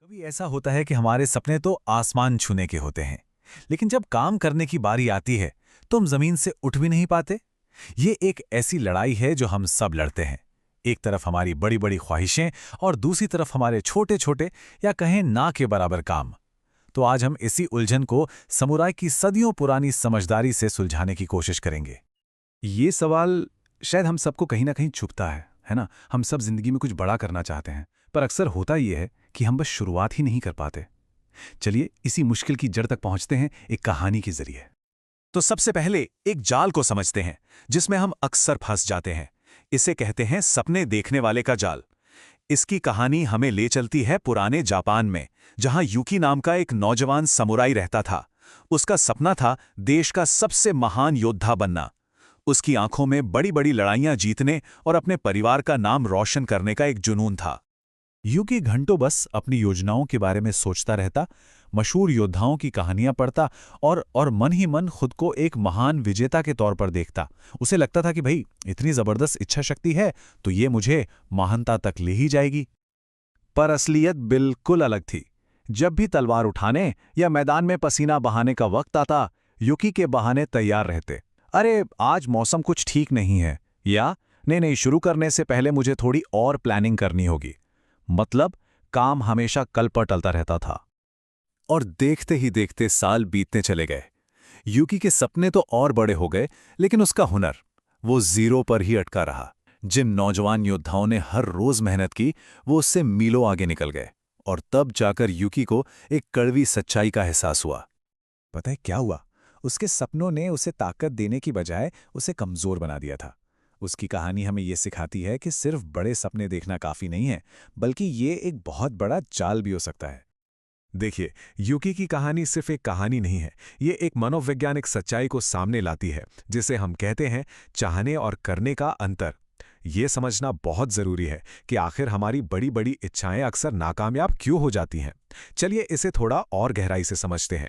कभी ऐसा होता है कि हमारे सपने तो आसमान छूने के होते हैं, लेकिन जब काम करने की बारी आती है तो हम जमीन से उठ भी नहीं पाते। ये एक ऐसी लड़ाई है जो हम सब लड़ते हैं। एक तरफ हमारी बड़ी बड़ी ख्वाहिशें और दूसरी तरफ हमारे छोटे छोटे या कहें ना के बराबर काम। तो आज हम इसी उलझन को समुराय की सदियों पुरानी समझदारी से सुलझाने की कोशिश करेंगे। ये सवाल शायद हम सबको कहीं ना कहीं छुपता है ना? हम सब जिंदगी में कुछ बड़ा करना चाहते हैं, पर अक्सर होता ये है कि हम बस शुरुआत ही नहीं कर पाते। चलिए इसी मुश्किल की जड़ तक पहुंचते हैं एक कहानी के जरिए। तो सबसे पहले एक जाल को समझते हैं जिसमें हम अक्सर फंस जाते हैं। इसे कहते हैं सपने देखने वाले का जाल। इसकी कहानी हमें ले चलती है पुराने जापान में, जहां यूकी नाम का एक नौजवान समुराई रहता था। उसका सपना था देश का सबसे महान योद्धा बनना। उसकी आंखों में बड़ी बड़ी लड़ाइयां जीतने और अपने परिवार का नाम रोशन करने का एक जुनून था। यूकी घंटों बस अपनी योजनाओं के बारे में सोचता रहता, मशहूर योद्धाओं की कहानियां पढ़ता और मन ही मन खुद को एक महान विजेता के तौर पर देखता। उसे लगता था कि भाई इतनी जबरदस्त इच्छा शक्ति है तो ये मुझे महानता तक ले ही जाएगी। पर असलियत बिल्कुल अलग थी। जब भी तलवार उठाने या मैदान में पसीना बहाने का वक्त आता, यूकी के बहाने तैयार रहते। अरे आज मौसम कुछ ठीक नहीं है, या नहीं नहीं, शुरू करने से पहले मुझे थोड़ी और प्लानिंग करनी होगी। मतलब काम हमेशा कल पर टलता रहता था। और देखते ही देखते साल बीतने चले गए। यूकी के सपने तो और बड़े हो गए, लेकिन उसका हुनर, वो जीरो पर ही अटका रहा। जिन नौजवान योद्धाओं ने हर रोज मेहनत की, वो उससे मीलों आगे निकल गए। और तब जाकर यूकी को एक कड़वी सच्चाई का एहसास हुआ। पता है क्या हुआ? उसके सपनों ने उसे ताकत देने की बजाय उसे कमजोर बना दिया था। उसकी कहानी हमें ये सिखाती है कि सिर्फ बड़े सपने देखना काफी नहीं है, बल्कि ये एक बहुत बड़ा जाल भी हो सकता है। देखिए, यूकी की कहानी सिर्फ एक कहानी नहीं है, ये एक मनोवैज्ञानिक सच्चाई को सामने लाती है, जिसे हम कहते हैं चाहने और करने का अंतर। ये समझना बहुत जरूरी है कि आखिर हमारी बड़ी बड़ी इच्छाएं अक्सर नाकामयाब क्यों हो जाती हैं। चलिए इसे थोड़ा और गहराई से समझते हैं।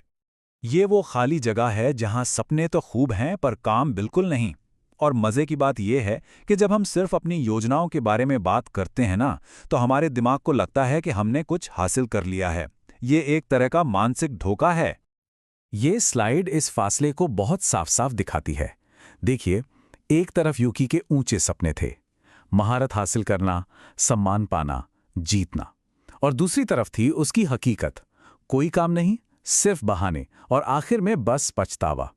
ये वो खाली जगह है जहां सपने तो खूब हैं पर काम बिल्कुल नहीं। और मजे की बात यह है कि जब हम सिर्फ अपनी योजनाओं के बारे में बात करते हैं ना, तो हमारे दिमाग को लगता है कि हमने कुछ हासिल कर लिया है। ये एक तरह का मानसिक धोखा है। ये स्लाइड इस फासले को बहुत साफ साफ दिखाती है। देखिए, एक तरफ यूकी के ऊंचे सपने थे, महारत हासिल करना, सम्मान पाना, जीतना। और दूसरी तरफ थी उसकी हकीकत, कोई काम नहीं, सिर्फ बहाने, और आखिर में बस पछतावा।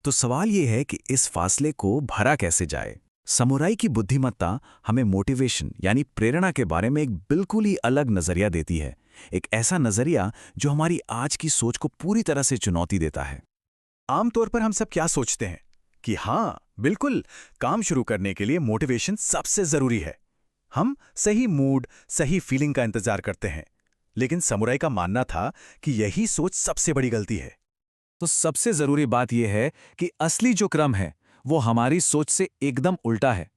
तो सवाल यह है कि इस फासले को भरा कैसे जाए। समुराई की बुद्धिमत्ता हमें मोटिवेशन यानी प्रेरणा के बारे में एक बिल्कुल ही अलग नजरिया देती है। एक ऐसा नजरिया जो हमारी आज की सोच को पूरी तरह से चुनौती देता है। आमतौर पर हम सब क्या सोचते हैं कि हाँ बिल्कुल, काम शुरू करने के लिए मोटिवेशन सबसे जरूरी है। हम सही मूड, सही फीलिंग का इंतजार करते हैं। लेकिन समुराई का मानना था कि यही सोच सबसे बड़ी गलती है। तो सबसे जरूरी बात यह है कि असली जो क्रम है वो हमारी सोच से एकदम उल्टा है।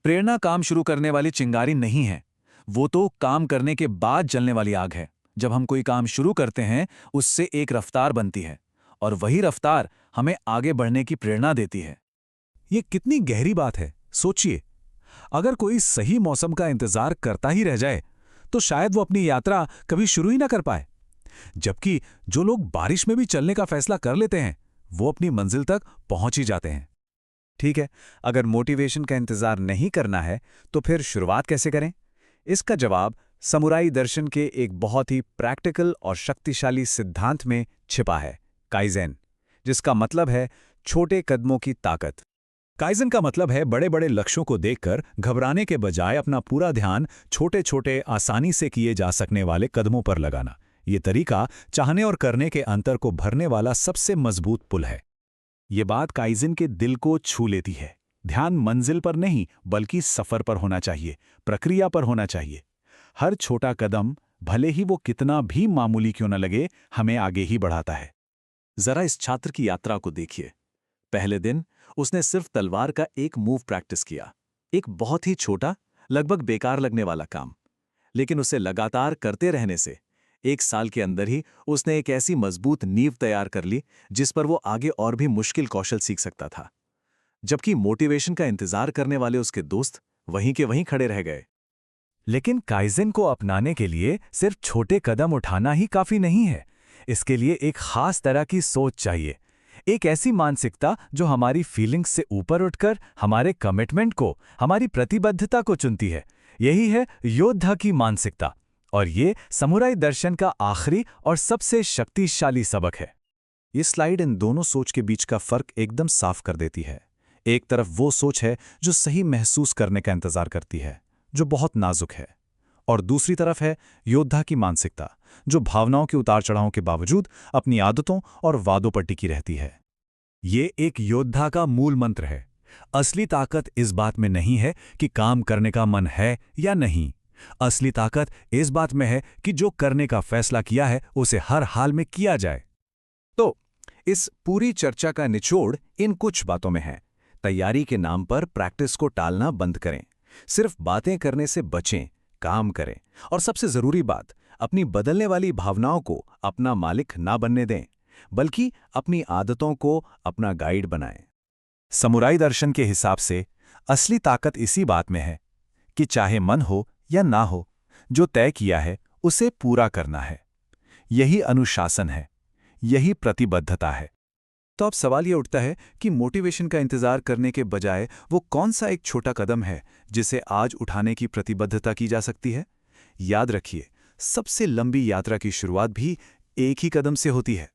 प्रेरणा काम शुरू करने वाली चिंगारी नहीं है, वो तो काम करने के बाद जलने वाली आग है। जब हम कोई काम शुरू करते हैं, उससे एक रफ्तार बनती है, और वही रफ्तार हमें आगे बढ़ने की प्रेरणा देती है। ये कितनी गहरी बात है, सोचिए। अगर कोई सही मौसम का इंतजार करता ही रह जाए तो शायद वो अपनी यात्रा कभी शुरू ही ना कर पाए। जबकि जो लोग बारिश में भी चलने का फैसला कर लेते हैं, वो अपनी मंजिल तक पहुंच ही जाते हैं। ठीक है, अगर मोटिवेशन का इंतजार नहीं करना है तो फिर शुरुआत कैसे करें? इसका जवाब समुराई दर्शन के एक बहुत ही प्रैक्टिकल और शक्तिशाली सिद्धांत में छिपा है, काइज़ेन, जिसका मतलब है छोटे कदमों की ताकत। काइज़न का मतलब है बड़े बड़े लक्ष्यों को देखकर घबराने के बजाय अपना पूरा ध्यान छोटे छोटे आसानी से किए जा सकने वाले कदमों पर लगाना। ये तरीका चाहने और करने के अंतर को भरने वाला सबसे मजबूत पुल है। ये बात काइज़न के दिल को छू लेती है। ध्यान मंजिल पर नहीं बल्कि सफर पर होना चाहिए, प्रक्रिया पर होना चाहिए। हर छोटा कदम, भले ही वो कितना भी मामूली क्यों न लगे, हमें आगे ही बढ़ाता है। जरा इस छात्र की यात्रा को देखिए। पहले दिन उसने सिर्फ तलवार का एक मूव प्रैक्टिस किया, एक बहुत ही छोटा, लगभग बेकार लगने वाला काम। लेकिन उसे लगातार करते रहने से एक साल के अंदर ही उसने एक ऐसी मजबूत नींव तैयार कर ली जिस पर वो आगे और भी मुश्किल कौशल सीख सकता था। जबकि मोटिवेशन का इंतजार करने वाले उसके दोस्त वहीं के वहीं खड़े रह गए। लेकिन काइज़न को अपनाने के लिए सिर्फ छोटे कदम उठाना ही काफ़ी नहीं है। इसके लिए एक खास तरह की सोच चाहिए, एक ऐसी मानसिकता जो हमारी फीलिंग्स से ऊपर उठकर हमारे कमिटमेंट को, हमारी प्रतिबद्धता को चुनती है। यही है योद्धा की मानसिकता, और ये समुराई दर्शन का आखिरी और सबसे शक्तिशाली सबक है। ये स्लाइड इन दोनों सोच के बीच का फर्क एकदम साफ कर देती है। एक तरफ वो सोच है जो सही महसूस करने का इंतजार करती है, जो बहुत नाजुक है, और दूसरी तरफ है योद्धा की मानसिकता, जो भावनाओं के उतार चढ़ावों के बावजूद अपनी आदतों और वादों पर टिकी रहती है। ये एक योद्धा का मूल मंत्र है। असली ताकत इस बात में नहीं है कि काम करने का मन है या नहीं। असली ताकत इस बात में है कि जो करने का फैसला किया है उसे हर हाल में किया जाए। तो इस पूरी चर्चा का निचोड़ इन कुछ बातों में है। तैयारी के नाम पर प्रैक्टिस को टालना बंद करें, सिर्फ बातें करने से बचें, काम करें, और सबसे जरूरी बात, अपनी बदलने वाली भावनाओं को अपना मालिक ना बनने दें, बल्कि अपनी आदतों को अपना गाइड बनाएं। समुराई दर्शन के हिसाब से असली ताकत इसी बात में है कि चाहे मन हो या ना हो, जो तय किया है उसे पूरा करना है। यही अनुशासन है, यही प्रतिबद्धता है। तो अब सवाल ये उठता है कि मोटिवेशन का इंतजार करने के बजाय वो कौन सा एक छोटा कदम है जिसे आज उठाने की प्रतिबद्धता की जा सकती है? याद रखिए, सबसे लंबी यात्रा की शुरुआत भी एक ही कदम से होती है।